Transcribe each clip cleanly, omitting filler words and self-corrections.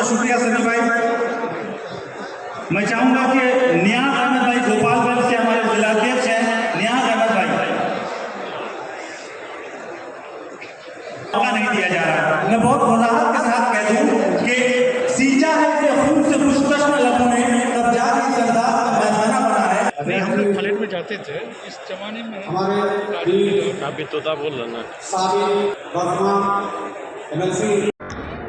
शुक्रिया सनी भाई। मैं चाहूंगा कि नियाज अहमद भाई गोपालगंज से हमारे जिलाध्यक्ष हैं, नियाज अहमद भाई मौका नहीं दिया जा रहा। मैं बहुत वजाहत के साथ कह दूं कि सींचा है कि खून से पुष्कश में लबों ने तब जाके सरदार का मैदाना बना है। अभी हम लोग फ्लाइट में जाते थे इस जमाने में काफी तोता बोल रहा है।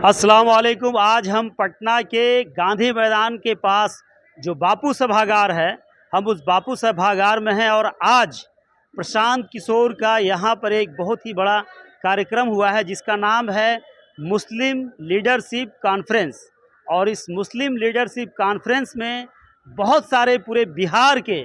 अस्सलाम वालेकुम। आज हम पटना के गांधी मैदान के पास जो बापू सभागार है, हम उस बापू सभागार में हैं और आज प्रशांत किशोर का यहाँ पर एक बहुत ही बड़ा कार्यक्रम हुआ है जिसका नाम है मुस्लिम लीडरशिप कॉन्फ्रेंस। और इस मुस्लिम लीडरशिप कॉन्फ्रेंस में बहुत सारे पूरे बिहार के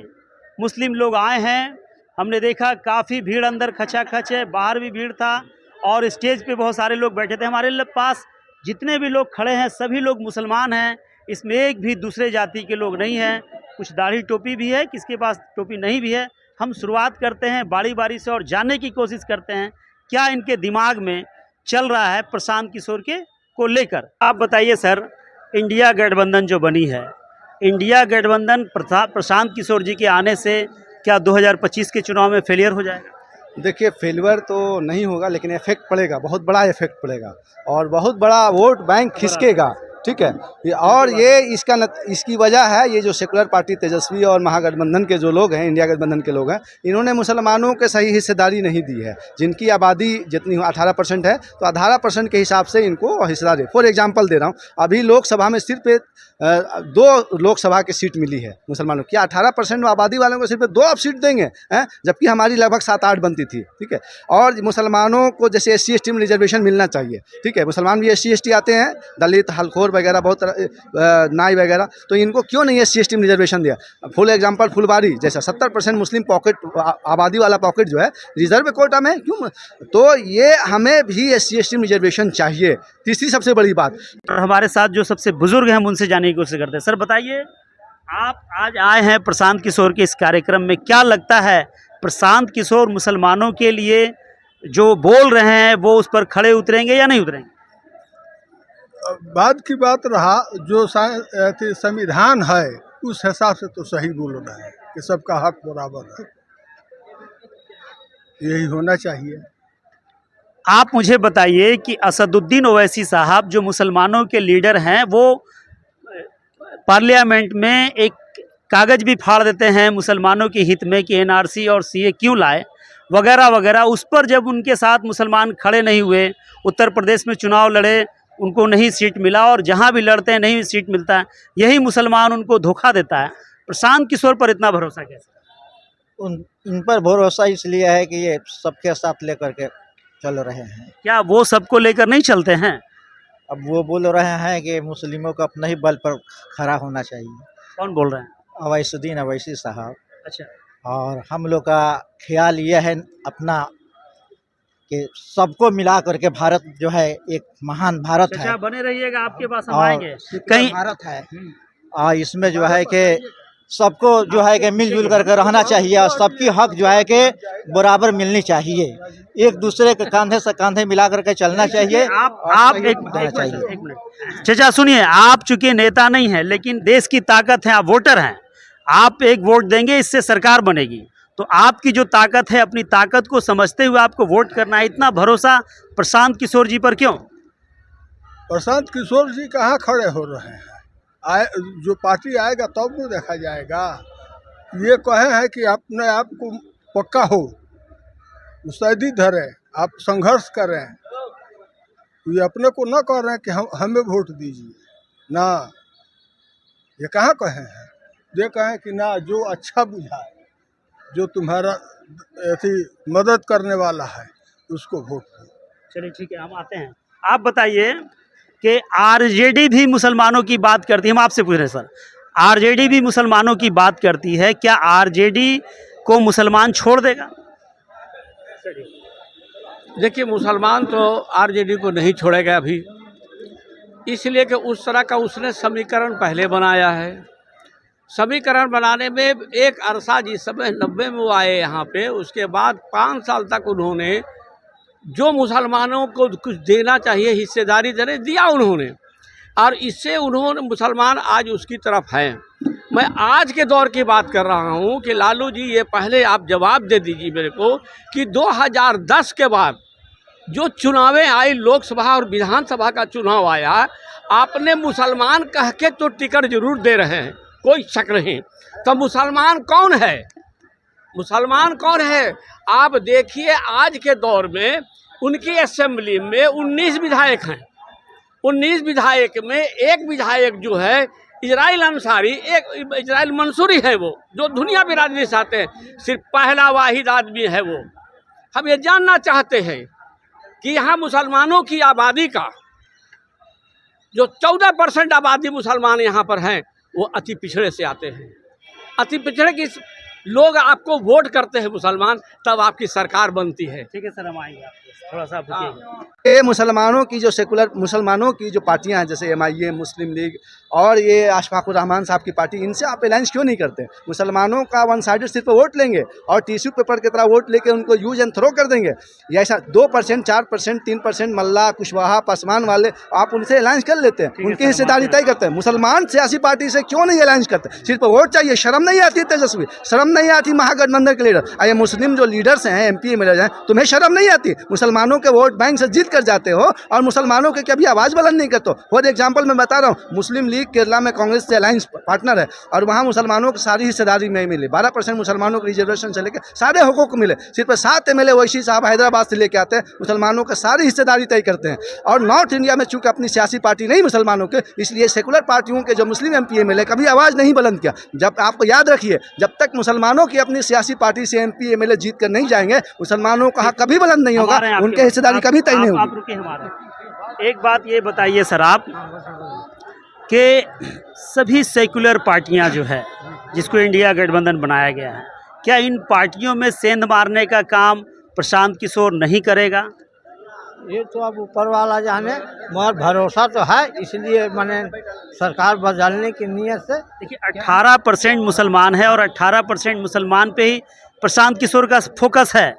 मुस्लिम लोग आए हैं। हमने देखा काफ़ी भीड़ अंदर खचाखच है, बाहर भी भीड़ था और स्टेज पे बहुत सारे लोग बैठे थे। हमारे पास जितने भी लोग खड़े हैं सभी लोग मुसलमान हैं, इसमें एक भी दूसरे जाति के लोग नहीं हैं। कुछ दाढ़ी टोपी भी है, किसके पास टोपी नहीं भी है। हम शुरुआत करते हैं बारी बारी से और जानने की कोशिश करते हैं क्या इनके दिमाग में चल रहा है प्रशांत किशोर के को लेकर। आप बताइए सर, इंडिया गठबंधन जो बनी है, इंडिया गठबंधन प्रशांत किशोर जी के आने से क्या 2025 के चुनाव में फेलियर हो जाएगा? देखिए, फेलियर तो नहीं होगा लेकिन इफेक्ट पड़ेगा, बहुत बड़ा इफेक्ट पड़ेगा और बहुत बड़ा वोट बैंक खिसकेगा। ठीक है, और ये इसकी वजह है ये जो सेकुलर पार्टी तेजस्वी और महागठबंधन के जो लोग हैं, इंडिया गठबंधन के लोग हैं, इन्होंने मुसलमानों के सही हिस्सेदारी नहीं दी है। जिनकी आबादी जितनी 18% है तो 18% के हिसाब से इनको हिस्सेदारी। फॉर एग्जांपल दे रहा हूँ, अभी लोकसभा में सिर्फ 2 लोकसभा की सीट मिली है मुसलमानों की। 18% आबादी वालों को सिर्फ 2 आप सीट देंगे हैं, जबकि हमारी लगभग 7-8 बनती थी। ठीक है, और मुसलमानों को जैसे SC/ST में रिजर्वेशन मिलना चाहिए। ठीक है, मुसलमान भी SC/ST आते हैं, दलित, हलखोर वगैरह, बहुत नाई वगैरह, तो इनको क्यों नहीं SC/ST में रिजर्वेशन दिया? फुल एग्जांपल फुलवारी जैसा 70% मुस्लिम पॉकेट आबादी वाला पॉकेट जो है रिजर्व कोटा में क्यों? तो ये हमें भी SC/ST में रिजर्वेशन चाहिए। तीसरी सबसे बड़ी बात, हमारे साथ जो सबसे बुजुर्ग हैं हम उनसे जानने की कोशिश करते हैं। सर बताइए, आप आज आए हैं प्रशांत किशोर के इस कार्यक्रम में, क्या लगता है प्रशांत किशोर मुसलमानों के लिए जो बोल रहे हैं वो उस पर खड़े उतरेंगे या नहीं उतरेंगे? बाद की बात रहा, जो संविधान है उस हिसाब से तो सही बोल रहा है कि सबका हक बराबर है, यही होना चाहिए। आप मुझे बताइए कि असदुद्दीन ओवैसी साहब जो मुसलमानों के लीडर हैं, वो पार्लियामेंट में एक कागज़ भी फाड़ देते हैं मुसलमानों के हित में कि NRC और CA क्यों लाए वगैरह वगैरह। उस पर जब उनके साथ मुसलमान खड़े नहीं हुए, उत्तर प्रदेश में चुनाव लड़े, उनको नहीं सीट मिला और जहां भी लड़ते हैं नहीं सीट मिलता है, यही मुसलमान उनको धोखा देता है। प्रशांत किशोर पर इतना भरोसा कैसे? इन पर भरोसा इसलिए है कि ये सबके साथ लेकर के चल रहे हैं। क्या वो सबको लेकर नहीं चलते हैं? अब वो बोल रहे हैं कि मुस्लिमों को अपने ही बल पर खड़ा होना चाहिए। कौन बोल रहे हैं? अवैसुद्दीन ओवैसी साहब। अच्छा, और हम लोग का ख्याल ये है अपना कि सबको मिला करके भारत जो है एक महान भारत है। बने रहिएगा, आपके पास हम और आएंगे। कहीं भारत है और इसमें जो है कि सबको जो है कि मिलजुल करके रहना चाहिए और सबकी हक जो है कि बराबर मिलनी चाहिए। एक दूसरे के कंधे से कंधे मिला करके चलना चाहिए। आप एक मिनट चाचा सुनिए, आप चूंकि नेता नहीं हैं लेकिन देश की ताकत है, आप वोटर हैं, आप एक वोट देंगे, इससे सरकार बनेगी। तो आपकी जो ताकत है, अपनी ताकत को समझते हुए आपको वोट करना है। इतना भरोसा प्रशांत किशोर जी पर क्यों? प्रशांत किशोर जी कहाँ खड़े हो रहे हैं? जो पार्टी आएगा तब तो देखा जाएगा। ये कहे हैं कि अपने आप को पक्का हो, मुस्तैदी धरें, आप संघर्ष करें। ये अपने को न कह रहे हैं कि हमें वोट दीजिए ना, ये कहाँ कहे हैं? ये कहें कि ना, जो अच्छा बुझाए, जो तुम्हारा ऐसी मदद करने वाला है उसको वोट दो। चलिए ठीक है, हम आते हैं। आप बताइए कि RJD भी मुसलमानों की बात करती है। हम आपसे पूछ रहे हैं सर, RJD भी मुसलमानों की बात करती है, क्या RJD को मुसलमान छोड़ देगा? देखिए, मुसलमान तो RJD को नहीं छोड़ेगा अभी, इसलिए कि उस तरह का उसने समीकरण पहले बनाया है समीकरण बनाने में एक अरसा जिस समय 90 में वो आए यहाँ पे, उसके बाद 5 साल तक उन्होंने जो मुसलमानों को कुछ देना चाहिए हिस्सेदारी देने दिया उन्होंने, और इससे उन्होंने मुसलमान आज उसकी तरफ हैं। मैं आज के दौर की बात कर रहा हूँ कि लालू जी ये पहले आप जवाब दे दीजिए मेरे को कि 2010 के बाद जो चुनावें आई, लोकसभा और विधानसभा का चुनाव आया, आपने मुसलमान कह के तो टिकट जरूर दे रहे हैं, कोई शक नहीं। तो मुसलमान कौन है? मुसलमान कौन है? आप देखिए आज के दौर में उनकी असेंबली में 19 विधायक हैं। 19 विधायक में एक विधायक जो है इजराइल अंसारी, एक इजराइल मंसूरी है, वो जो दुनिया बिरादरी से आते हैं, सिर्फ पहला वाहिद आदमी है वो। हम ये जानना चाहते हैं कि यहाँ मुसलमानों की आबादी का जो 14% आबादी मुसलमान यहाँ पर हैं, वो अति पिछड़े से आते हैं। अति पिछड़े की लोग आपको वोट करते हैं मुसलमान, तब आपकी सरकार बनती है। ठीक है सर, हम आएंगे आपके थोड़ा सा रुकिएगा। ये मुसलमानों की जो सेकुलर मुसलमानों की जो पार्टियां हैं, जैसे MIM, मुस्लिम लीग और ये अशफाकुर रहमान साहब की पार्टी, इनसे आप अलायंस क्यों नहीं करते? मुसलमानों का वन साइडेड सिर्फ वोट लेंगे और टिश्यू पेपर की तरह वोट लेके उनको यूज एंड थ्रो कर देंगे। ये ऐसा 2%, 4%, 3% मल्ला, कुशवाहा, पासवान वाले, आप उनसे अलायंस कर लेते हैं, उनकी हिस्सेदारी तय करते हैं। मुसलमान सियासी पार्टी से क्यों नहीं अलायंस करते? सिर्फ वोट चाहिए। शर्म नहीं आती तेजस्वी? शर्म नहीं आती महागठबंधन के लीडर? ये मुस्लिम जो लीडर्स हैं, MP MLA हैं, तुम्हें शर्म नहीं आती? मुसलमानों के वोट बैंक से जीत कर जाते हो और मुसलमानों के कभी आवाज़ बुलंद नहीं करते हो। फॉर एग्जाम्पल मैं बता रहा हूँ, मुस्लिम लीग केरला में कांग्रेस से अलायंस पार्टनर है और वहाँ मुसलमानों को सारी हिस्सेदारी नहीं मिली। 12% मुसलमानों को रिजर्वेशन से लेकर सारे हकूक मिले। सिर्फ 7 MLA वैसी साहब हैदराबाद से लेके आते हैं, मुसलमानों का सारी हिस्सेदारी तय करते हैं। और नॉर्थ इंडिया में चूँकि अपनी सियासी पार्टी नहीं मुसलमानों के, इसलिए सेकुलर पार्टियों के जो मुस्लिम MP MLA कभी आवाज़ नहीं बुलंद किया। जब आपको याद रखिए, जब तक मुसलमानों की अपनी सियासी पार्टी से MP MLA जीत कर नहीं जाएंगे, मुसलमानों का हक कभी बुलंद नहीं होगा, उनके हिस्सेदारी कभी तय नहीं होगी। एक बात ये बताइए सर आप कि सभी सेकुलर पार्टियां जो है, जिसको इंडिया गठबंधन बनाया गया है, क्या इन पार्टियों में सेंध मारने का काम प्रशांत किशोर नहीं करेगा? ये तो अब ऊपर वाला जाने, मगर भरोसा तो है, इसलिए मैंने सरकार बदलने की नीयत से। देखिए 18% मुसलमान है और 18% मुसलमान पे ही प्रशांत किशोर का फोकस है।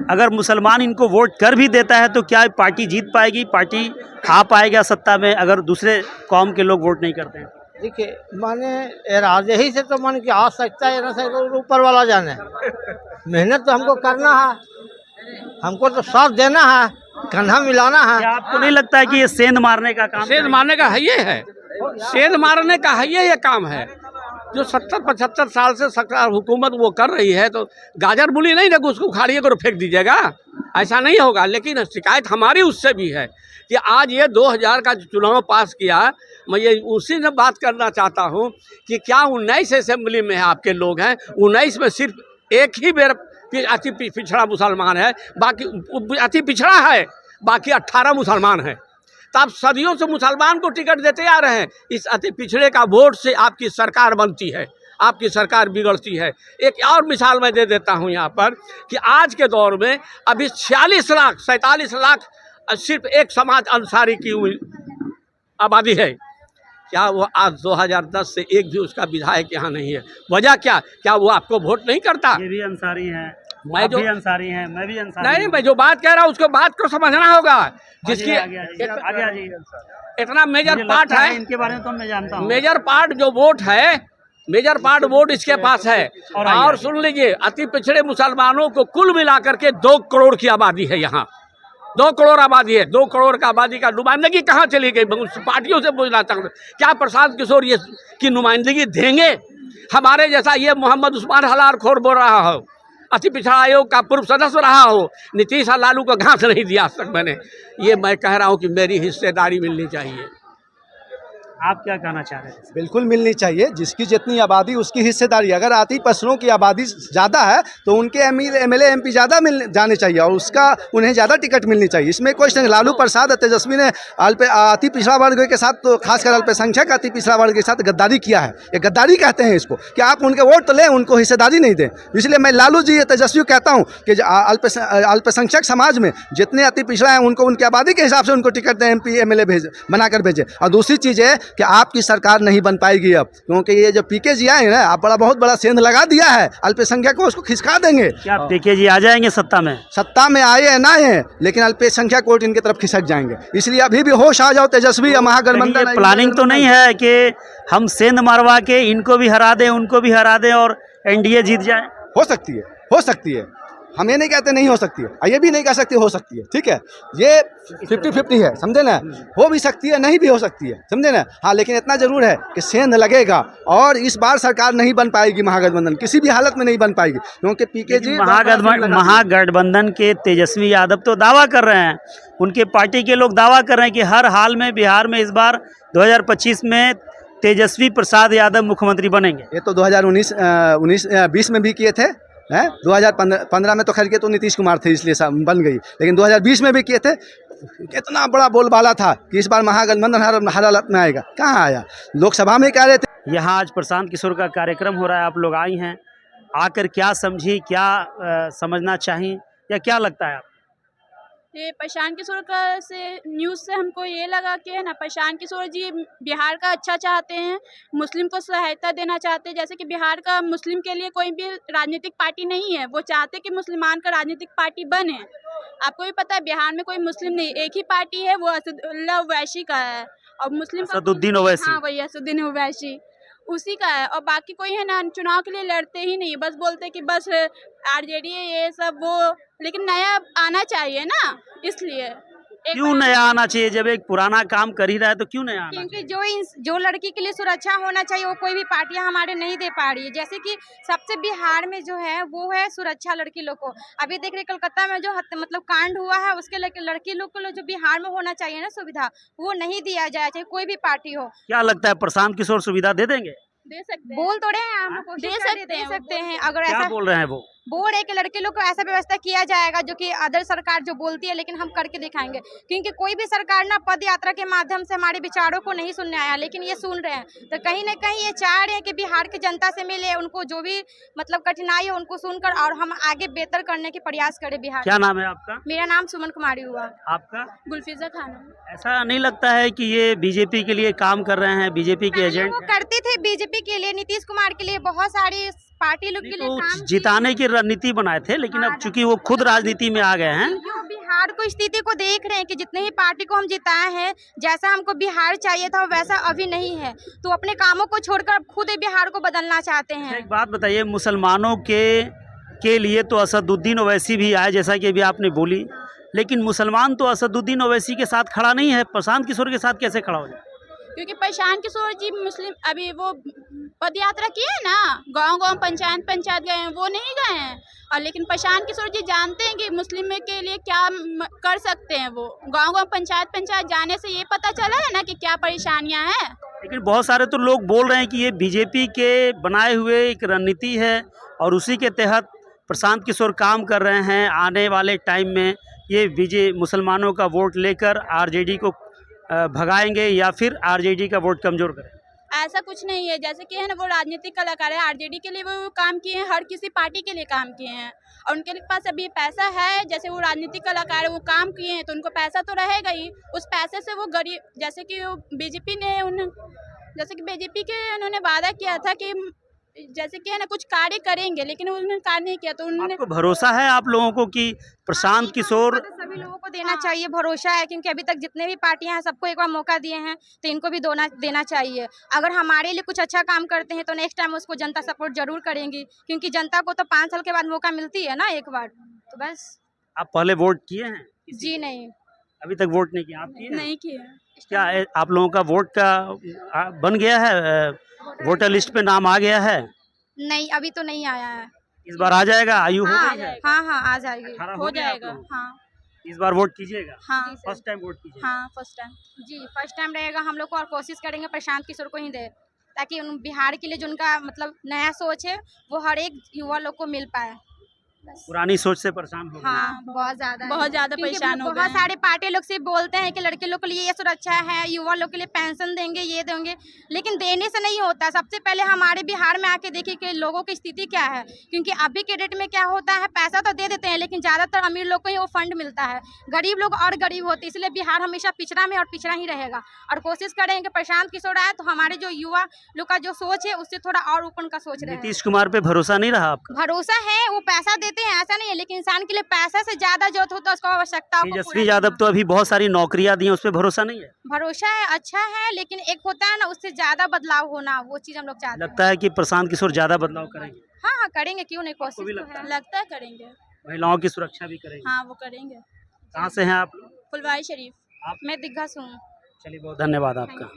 अगर मुसलमान इनको वोट कर भी देता है तो क्या पार्टी जीत पाएगी? पार्टी आ पाएगा सत्ता में अगर दूसरे कौम के लोग वोट नहीं करते हैं? देखिए माने इरादे ही से तो मन की आ सकता है ना, सर ऊपर वाला जाने। मेहनत तो हमको करना है, हमको तो साथ देना है, कंधा मिलाना है। क्या आपको नहीं लगता है कि ये सेंध मारने का काम? सेंध मारने का है, ये है सेंध मारने का है, ये काम है जो 70-75 साल से सरकार हुकूमत वो कर रही है। तो गाजर मूली नहीं देखो, उसको उखाड़िए कर फेंक दीजिएगा, ऐसा नहीं होगा। लेकिन शिकायत हमारी उससे भी है कि आज ये 2000 का चुनाव पास किया, मैं ये उसी से बात करना चाहता हूँ कि क्या 19 असेंबली में आपके लोग हैं, 19 में सिर्फ एक ही बेर अति पिछड़ा मुसलमान है, बाकी अति पिछड़ा है, बाकी 18 मुसलमान हैं। तो आप सदियों से मुसलमान को टिकट देते आ रहे हैं। इस अति पिछड़े का वोट से आपकी सरकार बनती है, आपकी सरकार बिगड़ती है। एक और मिसाल मैं दे देता हूं यहाँ पर कि आज के दौर में अभी 47 लाख सिर्फ एक समाज अंसारी की आबादी है। क्या वो आज 2010 से एक भी उसका विधायक यहाँ नहीं है? वजह क्या वो आपको वोट नहीं करता? ये भी अंसारी हैं, मैं जो भी अंसारी हैं, मैं भी अंसारी नहीं, मैं जो बात कह रहा हूँ उसको बात को समझना होगा। जिसकी आगे इतना मेजर पार्ट है, इनके बारे में तो मैं जानता हूँ। मेजर पार्ट जो वोट है, मेजर पार्ट वोट इसके पास है। और सुन लीजिए, अति पिछड़े मुसलमानों को कुल मिलाकर के 2 करोड़ की आबादी है यहाँ। 2 करोड़ आबादी है। 2 करोड़ का आबादी का नुमाइंदगी कहाँ चली गई? उस पार्टियों से पूछना चाहता हूँ, क्या प्रशांत किशोर ये की नुमाइंदगी देंगे? हमारे जैसा ये मोहम्मद उस्मान हलार खोर बोल रहा हो, अति पिछड़ा आयोग का पूर्व सदस्य रहा हो, नीतीश और लालू को घास नहीं दिया आज तक मैंने। ये मैं कह रहा हूँ कि मेरी हिस्सेदारी मिलनी चाहिए। आप क्या कहना चाह रहे हैं? बिल्कुल मिलनी चाहिए, जिसकी जितनी आबादी उसकी हिस्सेदारी। अगर आती पसरों की आबादी ज़्यादा है तो उनके MLA MP ज़्यादा मिल जाने चाहिए और उसका उन्हें ज़्यादा टिकट मिलनी चाहिए। इसमें कोई नहीं। लालू प्रसाद और तेजस्वी ने अति पिछड़ा वर्ग के साथ, तो खासकर अल्पसंख्यक अति पिछड़ा वर्ग के साथ गद्दारी किया है। ये गद्दारी कहते हैं इसको, कि आप उनके वोट तो लें, उनको हिस्सेदारी नहीं दें। इसलिए मैं लालू जी या तेजस्वी कहता हूँ कि अल्पसंख्यक समाज में जितने अति पिछड़ा हैं उनको उनकी आबादी के हिसाब से उनको टिकट दें, MP MLA बना कर भेजें। और दूसरी चीज़ है, कि आपकी सरकार नहीं बन पाएगी अब, क्योंकि ये जो पीके जी आए हैं ना, आप बहुत बड़ा सेंध लगा दिया है, अल्पसंख्यक को उसको खिसका देंगे। क्या पीके जी आ जाएंगे सत्ता में? सत्ता में आए या ना आए, लेकिन अल्पसंख्यक वोट इनकी तरफ खिसक जाएंगे। इसलिए अभी भी होश आ जाओ, तेजस्वी महागठबंधन। ये प्लानिंग तो नहीं है कि हम सेंध मरवा के इनको भी हरा दें, उनको भी हरा दें और एनडीए जीत जाए? हो सकती है, हो सकती है, हम ये नहीं कहते नहीं हो सकती है, ये भी नहीं कह सकते हो सकती है, ठीक है, ये 50-50 है, समझे ना, हो भी सकती है, नहीं भी हो सकती है, समझे ना। हाँ, लेकिन इतना जरूर है कि सेंध लगेगा और इस बार सरकार नहीं बन पाएगी, महागठबंधन किसी भी हालत में नहीं बन पाएगी, क्योंकि पीके जी महागठबंधन के तेजस्वी यादव तो दावा कर रहे हैं, उनके पार्टी के लोग दावा कर रहे हैं कि हर हाल में बिहार में इस बार 2025 में तेजस्वी प्रसाद यादव मुख्यमंत्री बनेंगे। ये तो 2019-20 में भी किए थे, हैं, 2015 में तो खैर के तो नीतीश कुमार थे इसलिए बन गई, लेकिन 2020 में भी किए थे। कितना बड़ा बोलबाला था कि इस बार महागठबंधन हर हालत में आएगा, कहाँ आया, लोकसभा में कह रहे थे। यहाँ आज प्रशांत किशोर का कार्यक्रम हो रहा है, आप लोग आई हैं, आकर क्या समझी, क्या समझना चाहिए या क्या लगता है आप? ये प्रशांत किशोर का से न्यूज़ से हमको ये लगा कि है ना, प्रशांत किशोर जी बिहार का अच्छा चाहते हैं, मुस्लिम को सहायता देना चाहते हैं। जैसे कि बिहार का मुस्लिम के लिए कोई भी राजनीतिक पार्टी नहीं है, वो चाहते कि मुसलमान का राजनीतिक पार्टी बने। आपको भी पता है बिहार में कोई मुस्लिम नहीं, एक ही पार्टी है, वो असदुल्ला ओवैसी का है, और मुस्लिम असदुद्दीन ओवैसी, हाँ वही असदुद्दीन ओवैसी उसी का है। और बाकी कोई है ना, चुनाव के लिए लड़ते ही नहीं, बस बोलते कि बस आरजेडी ये सब वो, लेकिन नया आना चाहिए ना, इसलिए। क्यों नया आना चाहिए? जब एक पुराना काम कर ही रहा है तो क्यों नया आना? क्योंकि जो लड़की के लिए सुरक्षा होना चाहिए वो कोई भी पार्टियां हमारे नहीं दे पा रही है। जैसे कि सबसे बिहार में जो है वो है सुरक्षा लड़की लोग को। अभी देख रहे कलकत्ता में जो मतलब कांड हुआ है, उसके लेकर लड़की लोग को जो बिहार में होना चाहिए ना सुविधा, वो नहीं दिया जाए, चाहे कोई भी पार्टी हो। क्या लगता है प्रशांत किशोर सुविधा दे देंगे? दे सकते हैं, बोल तो रहे हैं, हम लोग दे सकते हैं। अगर क्या ऐसा बोल रहे हैं वो? बोल रहे कि लड़के लोग को ऐसा व्यवस्था किया जाएगा जो कि अदर सरकार जो बोलती है, लेकिन हम करके दिखाएंगे। क्योंकि कोई भी सरकार ना पद यात्रा के माध्यम से हमारे विचारों को नहीं सुनने आया, लेकिन ये सुन रहे हैं, तो कहीं ना कहीं ये चाह रहे हैं कि बिहार की जनता से मिले, उनको जो भी मतलब कठिनाई है उनको सुनकर और हम आगे बेहतर करने के प्रयास करें बिहार। क्या नाम है आपका? मेरा नाम सुमन कुमारी हुआ। आपका? गुलफिजा खानम। ऐसा नहीं लगता है कि ये बीजेपी के लिए काम कर रहे हैं, बीजेपी के एजेंट? वो करते थे बीजेपी के लिए, नीतीश कुमार के लिए, बहुत सारी पार्टी लोग के लिए तो जिताने की रणनीति बनाए थे, लेकिन अब चूंकि वो खुद राजनीति में आ गए हैं, बिहार को स्थिति को देख रहे हैं कि जितने ही पार्टी को हम जिताए हैं, जैसा हमको बिहार चाहिए था वैसा अभी नहीं है, तो अपने कामों को छोड़कर अब खुद बिहार को बदलना चाहते हैं। एक बात बताइए, मुसलमानों के लिए तो असदुद्दीन ओवैसी भी आए, जैसा कि अभी आपने बोली, लेकिन मुसलमान तो असदुद्दीन ओवैसी के साथ खड़ा नहीं है, प्रशांत किशोर के साथ कैसे खड़ा हो जाए? क्योंकि प्रशांत किशोर जी मुस्लिम, अभी वो पद यात्रा किए हैं ना, गांव-गांव पंचायत गए हैं, वो नहीं गए हैं। और लेकिन प्रशांत किशोर जी जानते हैं कि मुस्लिम के लिए क्या कर सकते हैं। वो गांव-गांव पंचायत जाने से ये पता चला है ना कि क्या परेशानियां हैं। लेकिन बहुत सारे तो लोग बोल रहे हैं कि ये बीजेपी के बनाए हुए एक रणनीति है और उसी के तहत प्रशांत किशोर काम कर रहे हैं। आने वाले टाइम में ये मुसलमानों का वोट लेकर आरजेडी को भगाएंगे या फिर आरजेडी का वोट कमजोर करेंगे। ऐसा कुछ नहीं है, जैसे कि है ना, वो राजनीतिक कलाकार है, आरजेडी के लिए वो काम किए हैं, हर किसी पार्टी के लिए काम किए हैं, और उनके पास अभी पैसा है। जैसे वो राजनीतिक कलाकार है, वो काम किए हैं, तो उनको पैसा तो रहेगा ही। उस पैसे से वो गरीब, जैसे कि बीजेपी के उन्होंने वादा किया था कि जैसे कि है ना कुछ कार्य करेंगे, लेकिन उन्होंने कार्य नहीं किया। तो उन्होंने, आपको भरोसा है आप लोगों को कि प्रशांत किशोर? सभी लोगों को देना चाहिए, भरोसा है, क्योंकि अभी तक जितने भी पार्टियां हैं सबको एक बार मौका दिए हैं, तो इनको भी देना चाहिए। अगर हमारे लिए कुछ अच्छा काम करते हैं तो नेक्स्ट टाइम उसको जनता सपोर्ट जरूर करेंगी, क्योंकि जनता को तो 5 साल के बाद मौका मिलती है ना एक बार, तो बस। आप पहले वोट किए हैं? जी नहीं, अभी तक वोट नहीं किया। आप किए? नहीं किया। क्या आप लोगों का वोट का बन गया है, वोटर लिस्ट पे नाम आ गया है? नहीं, अभी तो नहीं आया है। इस बार आ जाएगा? आयु हो गई है? हाँ आ जाएगी, हो जाएगा। हाँ, इस बार वोट कीजिएगा? हाँ, फर्स्ट टाइम वोट कीजिएगा? हाँ फर्स्ट टाइम जी, फर्स्ट टाइम रहेगा हम लोग को, और कोशिश करेंगे प्रशांत किशोर को ही दे, ताकि बिहार के लिए जो उनका मतलब नया सोच है वो हर एक युवा लोग को मिल पाए। पुरानी सोच से परेशान हो गए। हाँ बहुत ज्यादा क्योंकि परेशान हो गए बहुत हैं। सारे पार्टी लोग सिर्फ बोलते हैं कि लड़के लोग के लिए ये सुरक्षा है, युवा लोग के लिए पेंशन देंगे, ये देंगे, लेकिन देने से नहीं होता। सबसे पहले हमारे बिहार में आके देखिए कि लोगों की स्थिति क्या है, क्योंकि अभी के डेट में क्या होता है, पैसा तो दे देते हैं लेकिन ज्यादातर अमीर लोग को ही वो फंड मिलता है, गरीब लोग और गरीब होते हैं। इसलिए बिहार हमेशा पिछड़ा में और पिछड़ा ही रहेगा। और कोशिश करेंगे प्रशांत किशोर आए तो हमारे जो युवा लोग का जो सोच है उससे थोड़ा और ऊपर का सोच रहे हैं। नीतीश कुमार पे भरोसा नहीं रहा आपका? भरोसा है, वो पैसा देते हैं ऐसा नहीं है, लेकिन इंसान के लिए पैसा से ज्यादा जो होता है उसको आवश्यकता को तेजस्वी पूरा यादव तो अभी बहुत सारी नौकरियां दी हैं, उस पर भरोसा नहीं है? भरोसा है, अच्छा है, लेकिन एक होता है ना उससे ज्यादा बदलाव होना, वो चीज हम लोग चाहते हैं। लगता है कि प्रशांत किशोर ज्यादा बदलाव करेंगे? हाँ हाँ करेंगे, क्यों नहीं, कोशिश भी तो लगता है। लगता है करेंगे। महिलाओं की सुरक्षा भी करेंगे? हाँ वो करेंगे। कहाँ से हैं आप लोग? फुलवारी शरीफ। मैं दिग्घा से हूँ। चलिए बहुत धन्यवाद आपका।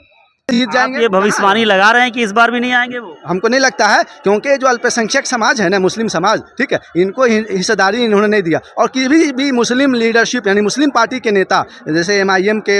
जीत आप जाएंगे। ये भविष्यवाणी लगा रहे हैं कि इस बार भी नहीं आएंगे वो? हमको नहीं लगता है, क्योंकि जो अल्पसंख्यक समाज है ना, मुस्लिम समाज, ठीक है, इनको हिस्सेदारी इन्होंने नहीं दिया। और किसी भी मुस्लिम लीडरशिप यानी मुस्लिम पार्टी के नेता जैसे MIM के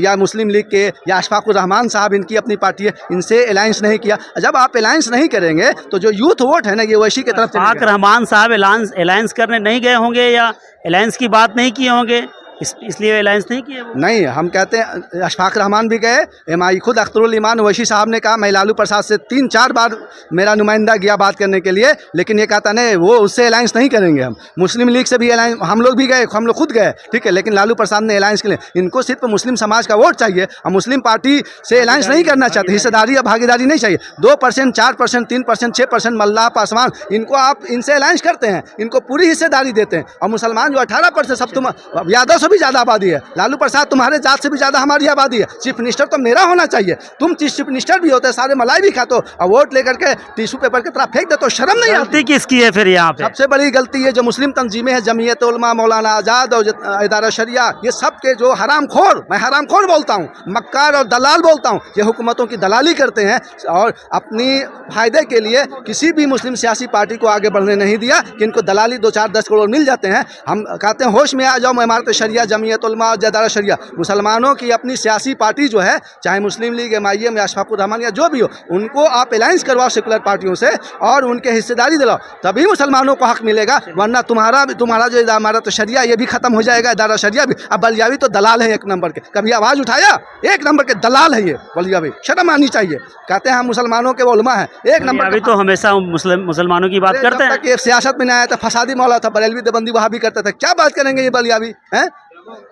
या मुस्लिम लीग के या अशफाकुर रहमान साहब, इनकी अपनी पार्टी है, इनसे अलायंस नहीं किया। जब आप अलायंस नहीं करेंगे तो जो यूथ वोट है ना, ये वैसी की तरफ अशफाक रहमान साहब अलायंस करने नहीं गए होंगे या अलायंस की बात नहीं किए होंगे, इसलिए अलायंस नहीं किए वो? नहीं, हम कहते हैं अशफाक रहमान भी गए, MI खुद अख्तरुल ईमान ओवैसी साहब ने कहा, मैं लालू प्रसाद से 3-4 बार मेरा नुमाइंदा गया बात करने के लिए, लेकिन ये कहता नहीं, वो उससे अलायंस नहीं करेंगे। हम मुस्लिम लीग से भी अलायंस, हम लोग भी गए, हम लोग खुद गए, ठीक है, लेकिन लालू प्रसाद ने अलायंस के लिए, इनको सिर्फ मुस्लिम समाज का वोट चाहिए, हम मुस्लिम पार्टी से अलायंस नहीं करना चाहते, हिस्सेदारी या भागीदारी नहीं चाहिए। 2%, 4%, 3%, 6% मल्लाह पासवान, इनको आप इनसे अलायंस करते हैं, इनको पूरी हिस्सेदारी देते हैं। और मुसलमान जो 18%, सब तुम यादव से भी ज़्यादा आबादी है, लालू प्रसाद तुम्हारे जात से भी ज़्यादा हमारी आबादी है, चीफ मिनिस्टर तो मेरा होना चाहिए, तुम चीफ मिनिस्टर भी होते, सारे मलाई भी खाते हो, और वोट लेकर के टिश्यू पेपर की तरह फेंक देते हो, शर्म नहीं आती? गलती किसकी है फिर यहाँ पे? सबसे बड़ी गलती है जो मुस्लिम तंजीमें हैं, जमीयत उलमा, मौलाना आज़ाद और इदारा शरिया, ये सब के जो हरामखोर, मैं हरामखोर बोलता हूँ, मक्कार और दलाल बोलता हूँ, ये हुकूमतों की दलाली करते हैं और अपनी फ़ायदे के लिए किसी भी मुस्लिम सियासी पार्टी को आगे बढ़ने नहीं दिया कि इनको दलाली 2-4-10 करोड़ मिल जाते हैं। हम कहते हैं होश में आ जाओ, इमारत शरिया, जमीयत उलमा और इदारा शरिया, मुसलमानों की अपनी सियासी पार्टी जो है, चाहे मुस्लिम लीग, MIM या अशफाकुर रहमान या जो भी हो, उनको आप अलायंस करवाओ सेकुलर पार्टियों से और उनके हिस्सेदारी दिलाओ, तभी मुसलमानों को हक मिलेगा। वरना तुम्हारा जो इमारत शरिया ये भी खत्म हो जाएगा, इदारा शरिया भी। अब बलियावी तो दलाल है 1 नंबर के, कभी आवाज़ उठाया? 1 नंबर के दलाल है ये बलियावी, शर्म आनी चाहिए। कहते हैं हम मुसलमानों के उलमा हैं, 1 नंबर। अभी तो हमेशा मुसलमानों की बात करते हैं। ये सियासत में नहीं आया था, फसादी मौला था, बरेलवी देवबंदी वहाँ भी करते थे, क्या बात करेंगे ये बलियावी हैं?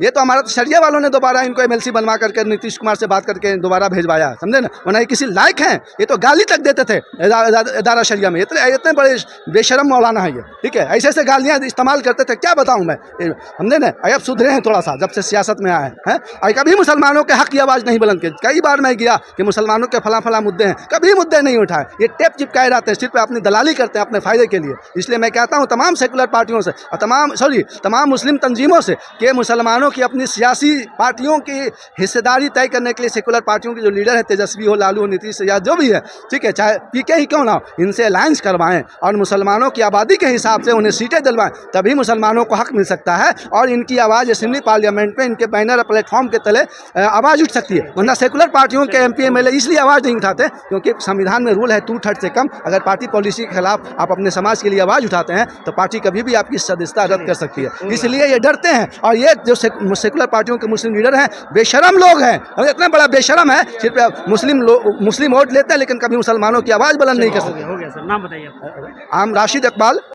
ये तो हमारा शरिया वालों ने दोबारा इनको MLC बनवा करके नीतीश कुमार से बात करके दोबारा भेजवाया, समझे ना? वरना ये किसी लायक हैं? ये तो गाली तक देते थे इदारा शरिया में, इतने बड़े बेशरम मौलाना है ये, ठीक है, ऐसे गालियाँ इस्तेमाल करते थे, क्या बताऊँ मैं, समझे ना? अब सुधरे हैं थोड़ा सा जब से सियासत में आए हैं, और कभी मुसलमानों के हक की आवाज़ नहीं बुलंद की। कई बार मैं गया कि मुसलमानों के फला मुद्दे हैं, कभी मुद्दे नहीं उठाए, ये टेप चिपकाए रहते हैं, सिर्फ अपनी दलाली करते हैं अपने फ़ायदे के लिए। इसलिए मैं कहता हूँ तमाम सेकुलर पार्टियों से और तमाम मुस्लिम तंजीमों से कि मुसलमानों की अपनी सियासी पार्टियों की हिस्सेदारी तय करने के लिए सेकुलर पार्टियों के जो लीडर है, तेजस्वी हो, लालू हो, नीतीश या जो भी है, ठीक है, चाहे PK ही क्यों ना हो, इनसे अलायंस करवाएं और मुसलमानों की आबादी के हिसाब से उन्हें सीटें दिलवाएं, तभी मुसलमानों को हक मिल सकता है और इनकी आवाज़ असेंबली पार्लियामेंट में, इनके बैनर प्लेटफॉर्म के तले आवाज़ उठ सकती है। वरना सेकुलर पार्टियों के MP MLA इसलिए आवाज़ नहीं उठाते क्योंकि संविधान में रूल है 2/3 से कम। अगर पार्टी पॉलिसी के खिलाफ आप अपने समाज के लिए आवाज़ उठाते हैं तो पार्टी कभी भी आपकी सदस्यता रद्द कर सकती है। इसलिए ये डरते हैं। और ये जो सेकुलर पार्टियों के मुस्लिम लीडर हैं, बेशरम लोग हैं, और इतना बड़ा बेशरम है, सिर्फ मुस्लिम वोट लेते हैं लेकिन कभी मुसलमानों की आवाज़ बुलंद नहीं कर सकते। हो गया सर, नाम बताइए। आम राशिद इकबाल।